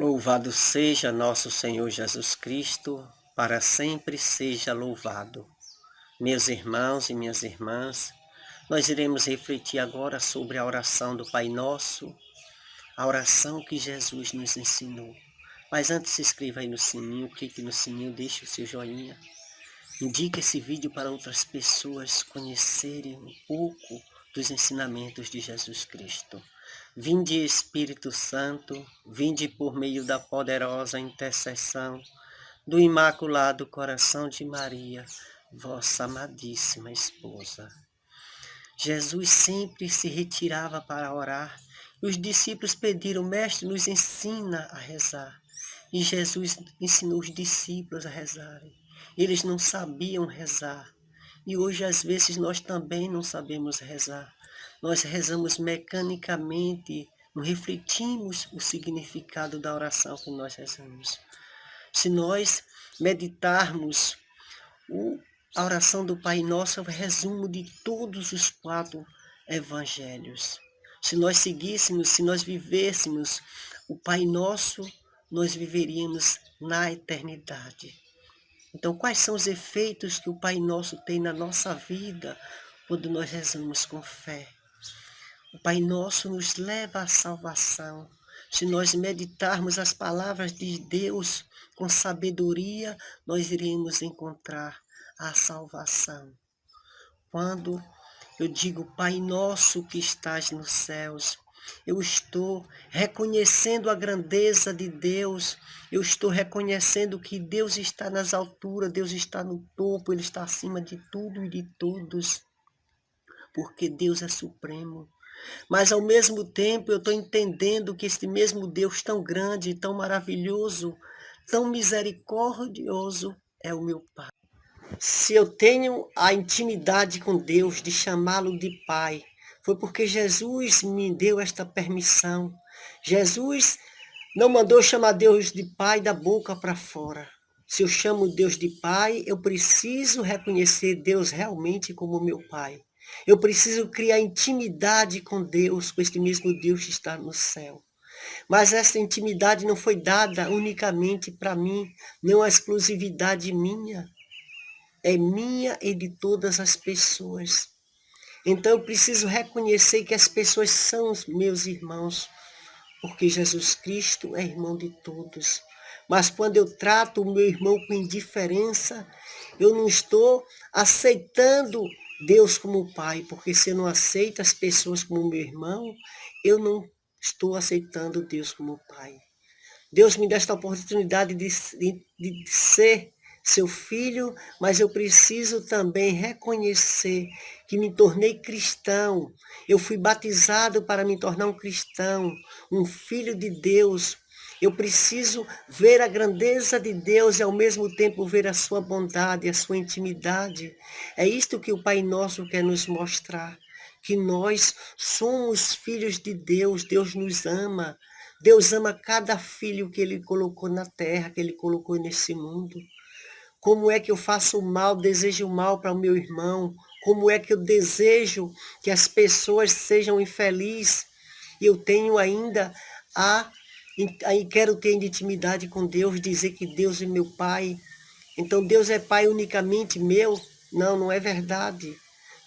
Louvado seja nosso Senhor Jesus Cristo, para sempre seja louvado. Meus irmãos e minhas irmãs, nós iremos refletir agora sobre a oração do Pai Nosso, a oração que Jesus nos ensinou. Mas antes se inscreva aí no sininho, clique no sininho, deixe o seu joinha. Indique esse vídeo para outras pessoas conhecerem um pouco dos ensinamentos de Jesus Cristo. Vinde Espírito Santo, vinde por meio da poderosa intercessão do Imaculado Coração de Maria, vossa amadíssima esposa. Jesus sempre se retirava para orar e os discípulos pediram: Mestre, nos ensina a rezar. E Jesus ensinou os discípulos a rezarem. Eles não sabiam rezar. E hoje, às vezes, nós também não sabemos rezar. Nós rezamos mecanicamente, não refletimos o significado da oração que nós rezamos. Se nós meditarmos a oração do Pai Nosso, é o resumo de todos os 4 evangelhos. Se nós seguíssemos, se nós vivêssemos o Pai Nosso, nós viveríamos na eternidade. Então, quais são os efeitos que o Pai Nosso tem na nossa vida quando nós rezamos com fé? O Pai Nosso nos leva à salvação. Se nós meditarmos as palavras de Deus com sabedoria, nós iremos encontrar a salvação. Quando eu digo Pai Nosso que estás nos céus, eu estou reconhecendo a grandeza de Deus, eu estou reconhecendo que Deus está nas alturas, Deus está no topo, Ele está acima de tudo e de todos, porque Deus é supremo. Mas ao mesmo tempo eu estou entendendo que este mesmo Deus tão grande, tão maravilhoso, tão misericordioso é o meu Pai. Se eu tenho a intimidade com Deus de chamá-lo de Pai, foi porque Jesus me deu esta permissão. Jesus não mandou chamar Deus de Pai da boca para fora. Se eu chamo Deus de Pai, eu preciso reconhecer Deus realmente como meu Pai. Eu preciso criar intimidade com Deus, com este mesmo Deus que está no céu. Mas essa intimidade não foi dada unicamente para mim, não é exclusividade minha. É minha e de todas as pessoas. Então eu preciso reconhecer que as pessoas são os meus irmãos, porque Jesus Cristo é irmão de todos. Mas quando eu trato o meu irmão com indiferença, eu não estou aceitando Deus como Pai, porque se eu não aceito as pessoas como meu irmão, eu não estou aceitando Deus como Pai. Deus me dá esta oportunidade de ser seu filho, mas eu preciso também reconhecer que me tornei cristão. Eu fui batizado para me tornar um cristão, um filho de Deus. Eu preciso ver a grandeza de Deus e ao mesmo tempo ver a sua bondade, a sua intimidade. É isto que o Pai Nosso quer nos mostrar, que nós somos filhos de Deus, Deus nos ama. Deus ama cada filho que Ele colocou na terra, que Ele colocou nesse mundo. Como é que eu faço o mal, desejo o mal para o meu irmão? Como é que eu desejo que as pessoas sejam infelizes? E eu tenho ainda quero ter intimidade com Deus, dizer que Deus é meu Pai. Então Deus é Pai unicamente meu? Não, não é verdade.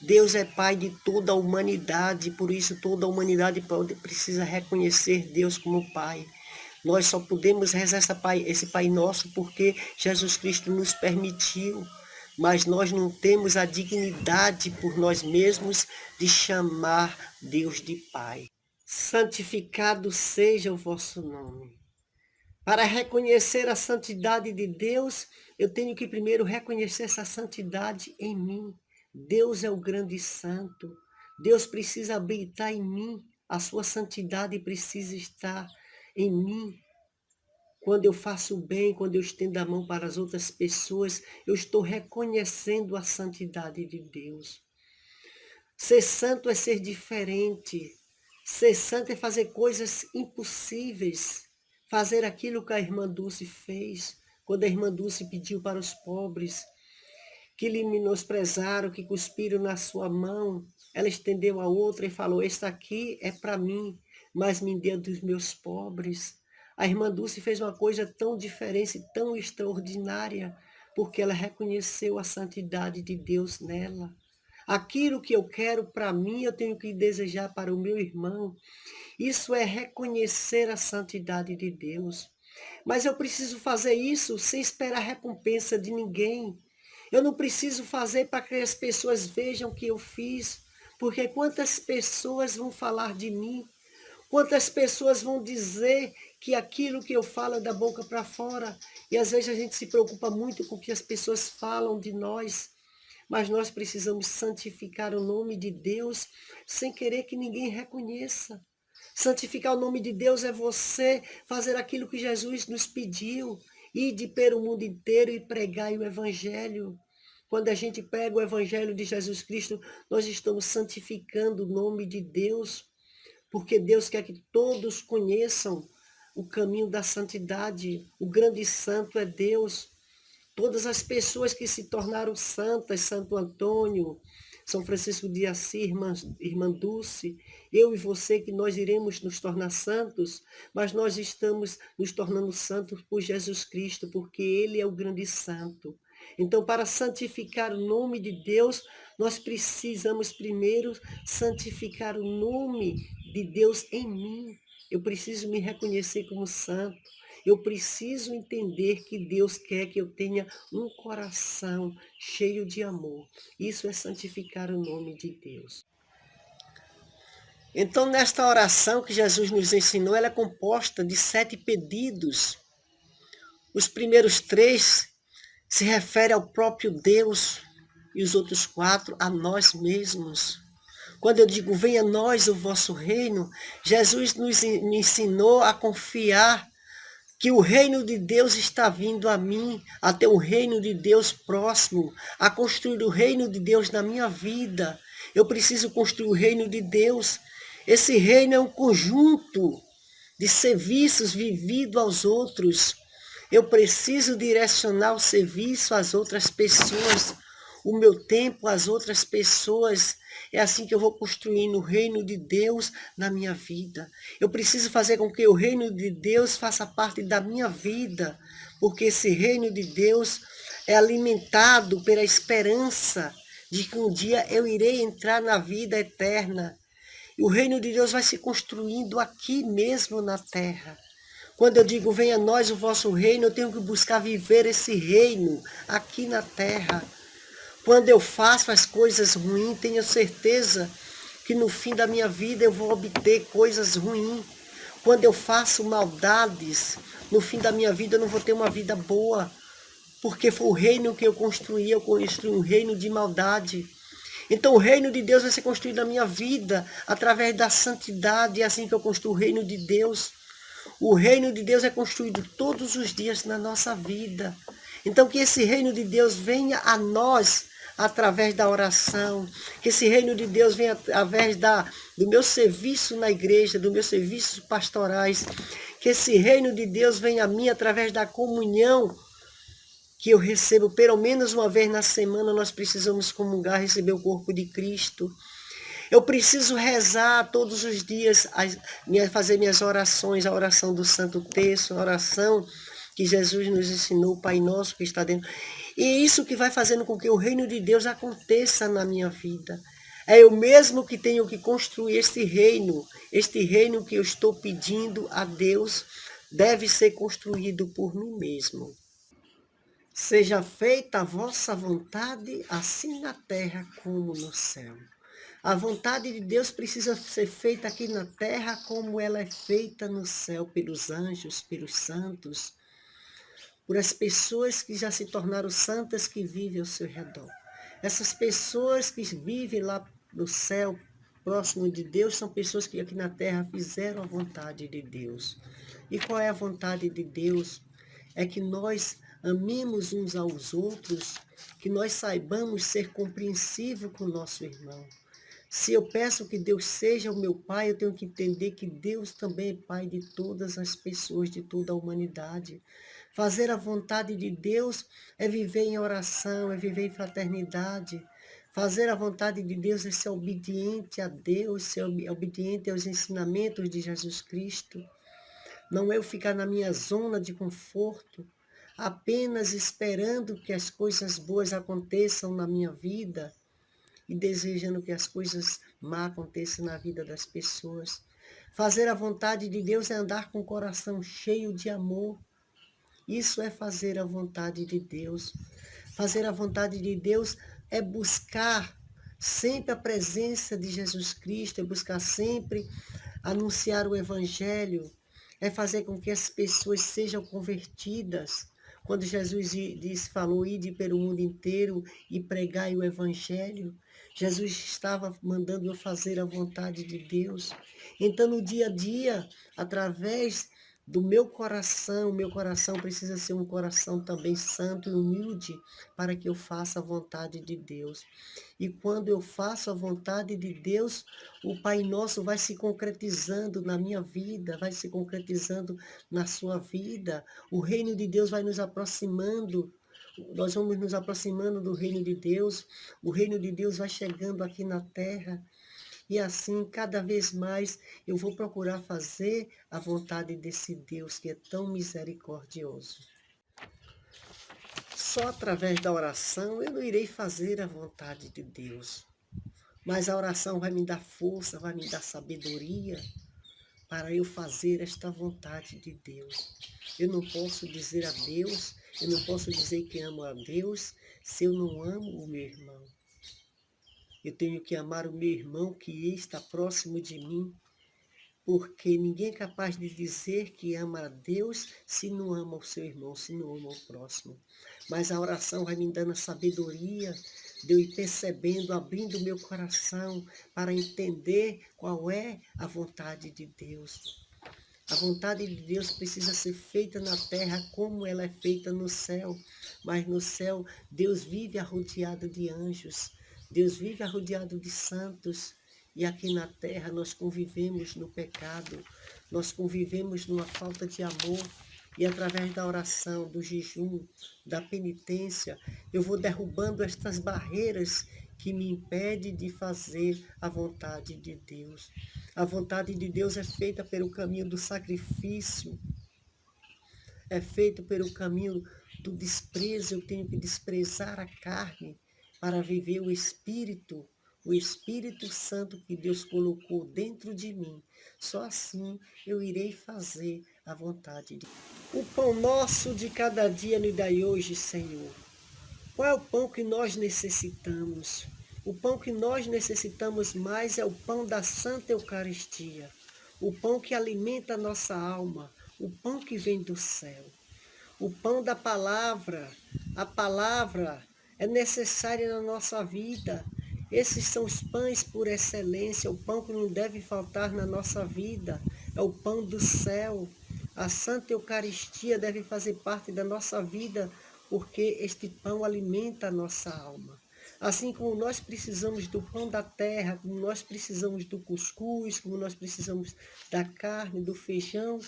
Deus é Pai de toda a humanidade, por isso toda a humanidade precisa reconhecer Deus como Pai. Nós só podemos rezar esse Pai Nosso porque Jesus Cristo nos permitiu, mas nós não temos a dignidade por nós mesmos de chamar Deus de Pai. Santificado seja o vosso nome. Para reconhecer a santidade de Deus, eu tenho que primeiro reconhecer essa santidade em mim. Deus é o grande santo. Deus precisa habitar em mim. A sua santidade precisa estar em mim. Quando eu faço o bem, quando eu estendo a mão para as outras pessoas, eu estou reconhecendo a santidade de Deus. Ser santo é ser diferente. Ser santo é fazer coisas impossíveis. Fazer aquilo que a irmã Dulce fez, quando a irmã Dulce pediu para os pobres, que lhe menosprezaram, que cuspiram na sua mão. Ela estendeu a outra e falou: esta aqui é para mim, mas me dê dos meus pobres. A irmã Dulce fez uma coisa tão diferente, tão extraordinária, porque ela reconheceu a santidade de Deus nela. Aquilo que eu quero para mim, eu tenho que desejar para o meu irmão. Isso é reconhecer a santidade de Deus. Mas eu preciso fazer isso sem esperar recompensa de ninguém. Eu não preciso fazer para que as pessoas vejam o que eu fiz, porque quantas pessoas vão falar de mim? Quantas pessoas vão dizer que aquilo que eu falo é da boca para fora? E às vezes a gente se preocupa muito com o que as pessoas falam de nós, mas nós precisamos santificar o nome de Deus sem querer que ninguém reconheça. Santificar o nome de Deus é você fazer aquilo que Jesus nos pediu, ir de pelo mundo inteiro e pregar o Evangelho. Quando a gente prega o Evangelho de Jesus Cristo, nós estamos santificando o nome de Deus, porque Deus quer que todos conheçam o caminho da santidade. O grande santo é Deus. Todas as pessoas que se tornaram santas, Santo Antônio, São Francisco de Assis, irmã Dulce, eu e você, que nós iremos nos tornar santos, mas nós estamos nos tornando santos por Jesus Cristo, porque Ele é o grande santo. Então, para santificar o nome de Deus, nós precisamos primeiro santificar o nome de Deus em mim. Eu preciso me reconhecer como santo. Eu preciso entender que Deus quer que eu tenha um coração cheio de amor. Isso é santificar o nome de Deus. Então, nesta oração que Jesus nos ensinou, ela é composta de 7 pedidos. Os primeiros 3 se referem ao próprio Deus e os outros 4 a nós mesmos. Quando eu digo, venha a nós o vosso reino, Jesus me ensinou a confiar que o reino de Deus está vindo a mim, a ter um reino de Deus próximo, a construir o reino de Deus na minha vida. Eu preciso construir o reino de Deus. Esse reino é um conjunto de serviços vividos aos outros. Eu preciso direcionar o serviço às outras pessoas, o meu tempo às outras pessoas. É assim que eu vou construindo o reino de Deus na minha vida. Eu preciso fazer com que o reino de Deus faça parte da minha vida, porque esse reino de Deus é alimentado pela esperança de que um dia eu irei entrar na vida eterna. E o reino de Deus vai se construindo aqui mesmo na terra. Quando eu digo, venha a nós o vosso reino, eu tenho que buscar viver esse reino aqui na terra. Quando eu faço as coisas ruins, tenho certeza que no fim da minha vida eu vou obter coisas ruins. Quando eu faço maldades, no fim da minha vida eu não vou ter uma vida boa, porque foi o reino que eu construí um reino de maldade. Então o reino de Deus vai ser construído na minha vida, através da santidade, é assim que eu construo o reino de Deus. O reino de Deus é construído todos os dias na nossa vida. Então que esse reino de Deus venha a nós através da oração, que esse reino de Deus venha através do meu serviço na igreja, dos meus serviços pastorais, que esse reino de Deus venha a mim através da comunhão que eu recebo pelo menos uma vez na semana. Nós precisamos comungar, receber o corpo de Cristo. Eu preciso rezar todos os dias, fazer minhas orações, a oração do Santo Terço, a oração que Jesus nos ensinou, o Pai Nosso que está dentro. E é isso que vai fazendo com que o reino de Deus aconteça na minha vida. É eu mesmo que tenho que construir este reino que eu estou pedindo a Deus, deve ser construído por mim mesmo. Seja feita a vossa vontade, assim na terra como no céu. A vontade de Deus precisa ser feita aqui na terra como ela é feita no céu, pelos anjos, pelos santos, por as pessoas que já se tornaram santas que vivem ao seu redor. Essas pessoas que vivem lá no céu, próximo de Deus, são pessoas que aqui na terra fizeram a vontade de Deus. E qual é a vontade de Deus? É que nós amemos uns aos outros, que nós saibamos ser compreensível com o nosso irmão. Se eu peço que Deus seja o meu Pai, eu tenho que entender que Deus também é Pai de todas as pessoas, de toda a humanidade. Fazer a vontade de Deus é viver em oração, é viver em fraternidade. Fazer a vontade de Deus é ser obediente a Deus, ser obediente aos ensinamentos de Jesus Cristo. não é eu ficar na minha zona de conforto, apenas esperando que as coisas boas aconteçam na minha vida e desejando que as coisas má aconteçam na vida das pessoas. Fazer a vontade de Deus é andar com o coração cheio de amor. Isso é fazer a vontade de Deus. Fazer a vontade de Deus é buscar sempre a presença de Jesus Cristo, é buscar sempre anunciar o Evangelho, é fazer com que as pessoas sejam convertidas. Quando Jesus falou, ide pelo mundo inteiro e pregai o Evangelho, Jesus estava mandando eu fazer a vontade de Deus. Então, no dia a dia, através do meu coração precisa ser um coração também santo e humilde para que eu faça a vontade de Deus. E quando eu faço a vontade de Deus, o Pai Nosso vai se concretizando na minha vida, vai se concretizando na sua vida. O reino de Deus vai nos aproximando. Nós vamos nos aproximando do reino de Deus. O reino de Deus vai chegando aqui na terra. E assim, cada vez mais, eu vou procurar fazer a vontade desse Deus que é tão misericordioso. Só através da oração eu não irei fazer a vontade de Deus. Mas a oração vai me dar força, vai me dar sabedoria para eu fazer esta vontade de Deus. Eu não posso dizer a Deus, eu não posso dizer que amo a Deus se eu não amo o meu irmão. Eu tenho que amar o meu irmão que está próximo de mim, porque ninguém é capaz de dizer que ama a Deus se não ama o seu irmão, se não ama o próximo. Mas a oração vai me dando a sabedoria de eu ir percebendo, abrindo o meu coração para entender qual é a vontade de Deus. A vontade de Deus precisa ser feita na terra como ela é feita no céu. Mas no céu, Deus vive rodeado de anjos. Deus vive rodeado de santos. E aqui na terra nós convivemos no pecado. Nós convivemos numa falta de amor. E através da oração, do jejum, da penitência, eu vou derrubando estas barreiras que me impedem de fazer a vontade de Deus. A vontade de Deus é feita pelo caminho do sacrifício, é feita pelo caminho do desprezo. Eu tenho que desprezar a carne para viver o Espírito Santo que Deus colocou dentro de mim. Só assim eu irei fazer a vontade de Deus. O pão nosso de cada dia nos dai hoje, Senhor. Qual é o pão que nós necessitamos? O pão que nós necessitamos mais é o pão da Santa Eucaristia, o pão que alimenta a nossa alma, o pão que vem do céu, o pão da palavra. A palavra é necessária na nossa vida. Esses são os pães por excelência, o pão que não deve faltar na nossa vida, é o pão do céu. A Santa Eucaristia deve fazer parte da nossa vida, porque este pão alimenta a nossa alma. Assim como nós precisamos do pão da terra, como nós precisamos do cuscuz, como nós precisamos da carne, do feijão,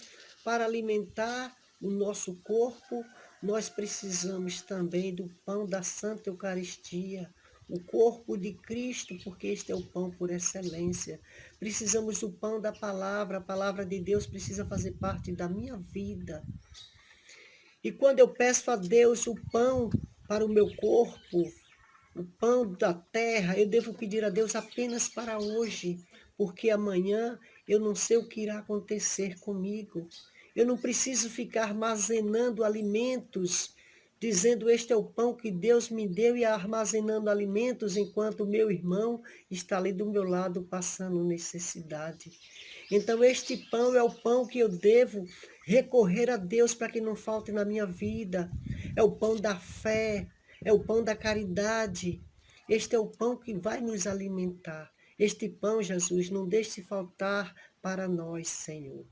para alimentar o nosso corpo, nós precisamos também do pão da Santa Eucaristia, o corpo de Cristo, porque este é o pão por excelência. Precisamos do pão da palavra, a palavra de Deus precisa fazer parte da minha vida. E quando eu peço a Deus o pão para o meu corpo, o pão da terra, eu devo pedir a Deus apenas para hoje, porque amanhã eu não sei o que irá acontecer comigo. Eu não preciso ficar armazenando alimentos, dizendo este é o pão que Deus me deu e armazenando alimentos enquanto o meu irmão está ali do meu lado passando necessidade. Então este pão é o pão que eu devo recorrer a Deus para que não falte na minha vida. É o pão da fé, é o pão da caridade. Este é o pão que vai nos alimentar. Este pão, Jesus, não deixe faltar para nós, Senhor.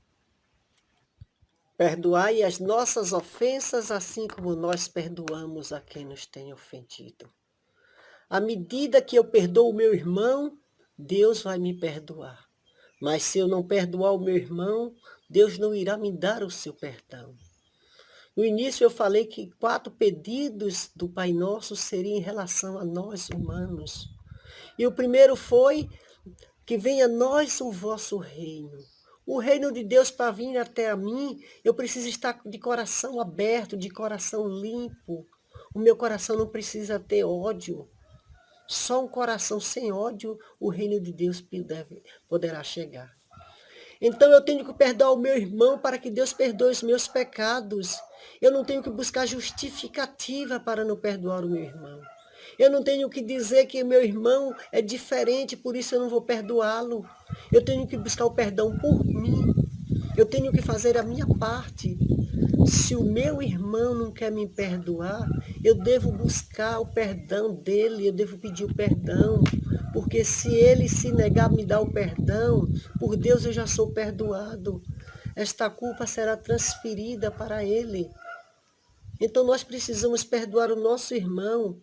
Perdoai as nossas ofensas, assim como nós perdoamos a quem nos tem ofendido. À medida que eu perdoo o meu irmão, Deus vai me perdoar. Mas se eu não perdoar o meu irmão, Deus não irá me dar o seu perdão. No início eu falei que 4 pedidos do Pai Nosso seriam em relação a nós humanos. E o primeiro foi que venha a nós o vosso reino. O reino de Deus, para vir até a mim, eu preciso estar de coração aberto, de coração limpo. O meu coração não precisa ter ódio. Só um coração sem ódio, o reino de Deus poderá chegar. Então eu tenho que perdoar o meu irmão para que Deus perdoe os meus pecados. Eu não tenho que buscar justificativa para não perdoar o meu irmão. Eu não tenho que dizer que meu irmão é diferente, por isso eu não vou perdoá-lo. Eu tenho que buscar o perdão por mim. Eu tenho que fazer a minha parte. Se o meu irmão não quer me perdoar, eu devo buscar o perdão dele, eu devo pedir o perdão. Porque se ele se negar a me dar o perdão, por Deus eu já sou perdoado. Esta culpa será transferida para ele. Então nós precisamos perdoar o nosso irmão.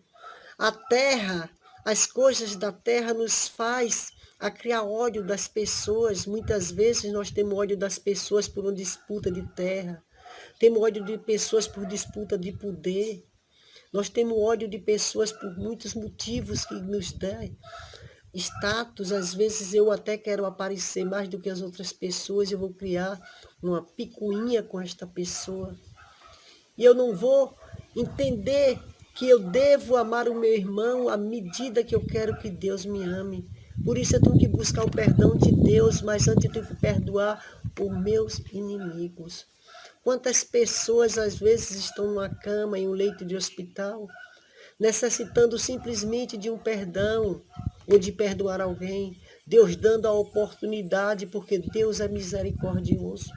A terra, as coisas da terra nos faz a criar ódio das pessoas. Muitas vezes nós temos ódio das pessoas por uma disputa de terra. Temos ódio de pessoas por disputa de poder. Nós temos ódio de pessoas por muitos motivos que nos dão status. Às vezes eu até quero aparecer mais do que as outras pessoas. Eu vou criar uma picuinha com esta pessoa. E eu não vou entender que eu devo amar o meu irmão à medida que eu quero que Deus me ame. Por isso eu tenho que buscar o perdão de Deus, mas antes eu tenho que perdoar os meus inimigos. Quantas pessoas às vezes estão numa cama, em um leito de hospital, necessitando simplesmente de um perdão ou de perdoar alguém. Deus dando a oportunidade, porque Deus é misericordioso.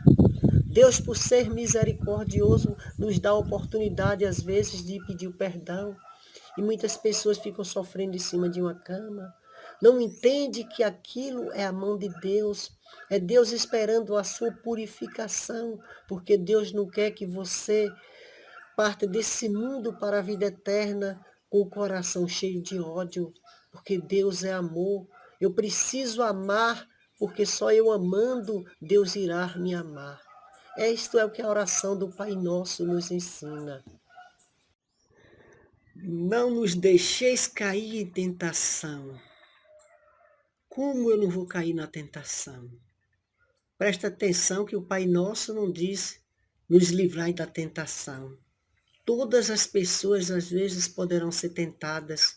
Deus, por ser misericordioso, nos dá a oportunidade, às vezes, de pedir o perdão. E muitas pessoas ficam sofrendo em cima de uma cama. Não entende que aquilo é a mão de Deus. É Deus esperando a sua purificação, porque Deus não quer que você parta desse mundo para a vida eterna com o coração cheio de ódio, porque Deus é amor. Eu preciso amar, porque só eu amando, Deus irá me amar. Isto é o que a oração do Pai Nosso nos ensina. Não nos deixeis cair em tentação. Como eu não vou cair na tentação? Presta atenção que o Pai Nosso não diz nos livrai da tentação. Todas as pessoas às vezes poderão ser tentadas,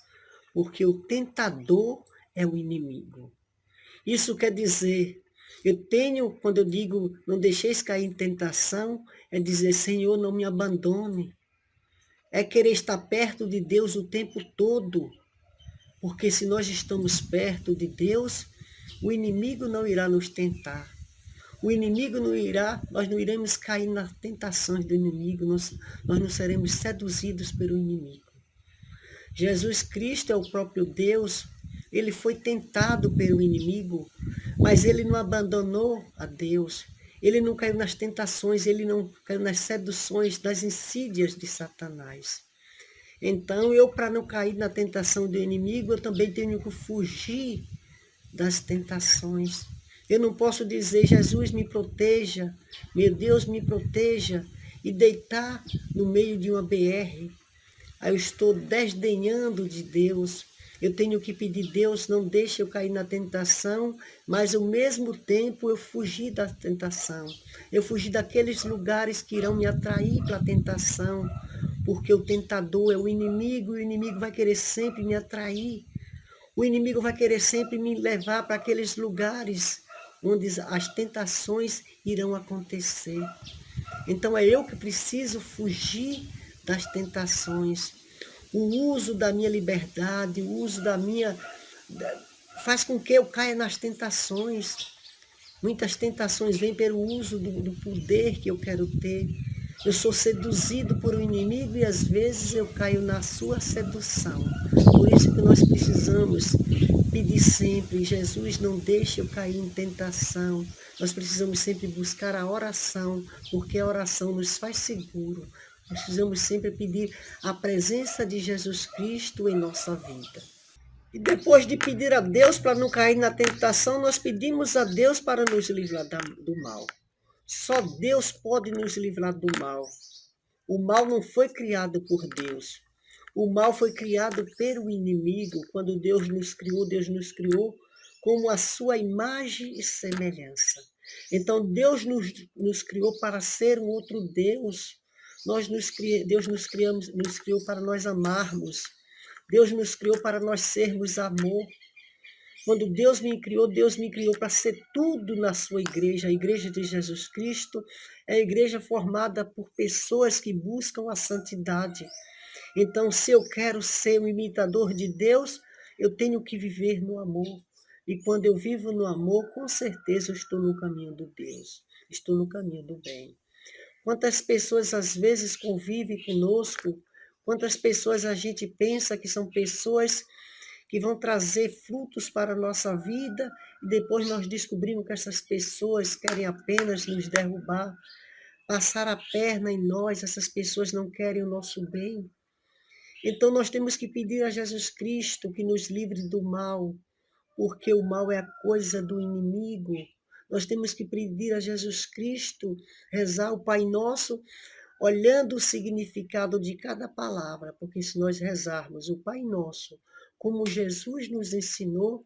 porque o tentador é o inimigo. Isso quer dizer, quando eu digo não deixeis cair em tentação, é dizer, Senhor, não me abandone. É querer estar perto de Deus o tempo todo, porque se nós estamos perto de Deus, o inimigo não irá nos tentar. O inimigo nós não iremos cair nas tentações do inimigo, nós não seremos seduzidos pelo inimigo. Jesus Cristo é o próprio Deus, ele foi tentado pelo inimigo, mas ele não abandonou a Deus. Ele não caiu nas tentações, ele não caiu nas seduções, das insídias de Satanás. Então, para não cair na tentação do inimigo, eu também tenho que fugir das tentações. Eu não posso dizer, Jesus me proteja, meu Deus me proteja, e deitar no meio de uma BR. Aí eu estou desdenhando de Deus. Eu tenho que pedir, Deus, não deixe eu cair na tentação, mas ao mesmo tempo eu fugir da tentação. Eu fugir daqueles lugares que irão me atrair para a tentação, porque o tentador é o inimigo, e o inimigo vai querer sempre me atrair. O inimigo vai querer sempre me levar para aqueles lugares onde as tentações irão acontecer. Então é eu que preciso fugir das tentações. O uso da minha liberdade, o uso faz com que eu caia nas tentações. Muitas tentações vêm pelo uso do poder que eu quero ter. Eu sou seduzido por um inimigo e às vezes eu caio na sua sedução. Por isso que nós precisamos pedir sempre, Jesus, não deixe eu cair em tentação. Nós precisamos sempre buscar a oração, porque a oração nos faz seguro. Nós precisamos sempre pedir a presença de Jesus Cristo em nossa vida. E depois de pedir a Deus para não cair na tentação, nós pedimos a Deus para nos livrar do mal. Só Deus pode nos livrar do mal. O mal não foi criado por Deus. O mal foi criado pelo inimigo. Quando Deus nos criou como a sua imagem e semelhança. Então Deus nos criou para ser um outro Deus. Deus nos criou para nós amarmos. Deus nos criou para nós sermos amor. Quando Deus me criou para ser tudo na sua igreja. A igreja de Jesus Cristo é a igreja formada por pessoas que buscam a santidade. Então, se eu quero ser um imitador de Deus, eu tenho que viver no amor. E quando eu vivo no amor, com certeza eu estou no caminho do Deus, estou no caminho do bem. Quantas pessoas às vezes convivem conosco, quantas pessoas a gente pensa que são pessoas que vão trazer frutos para a nossa vida, e depois nós descobrimos que essas pessoas querem apenas nos derrubar, passar a perna em nós, essas pessoas não querem o nosso bem. Então nós temos que pedir a Jesus Cristo que nos livre do mal, porque o mal é a coisa do inimigo. Nós temos que pedir a Jesus Cristo, rezar o Pai Nosso, olhando o significado de cada palavra, porque se nós rezarmos o Pai Nosso, como Jesus nos ensinou,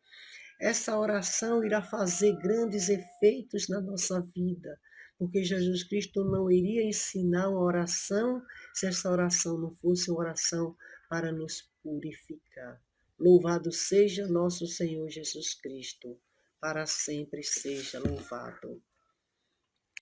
essa oração irá fazer grandes efeitos na nossa vida, porque Jesus Cristo não iria ensinar uma oração se essa oração não fosse uma oração para nos purificar. Louvado seja nosso Senhor Jesus Cristo, para sempre seja louvado.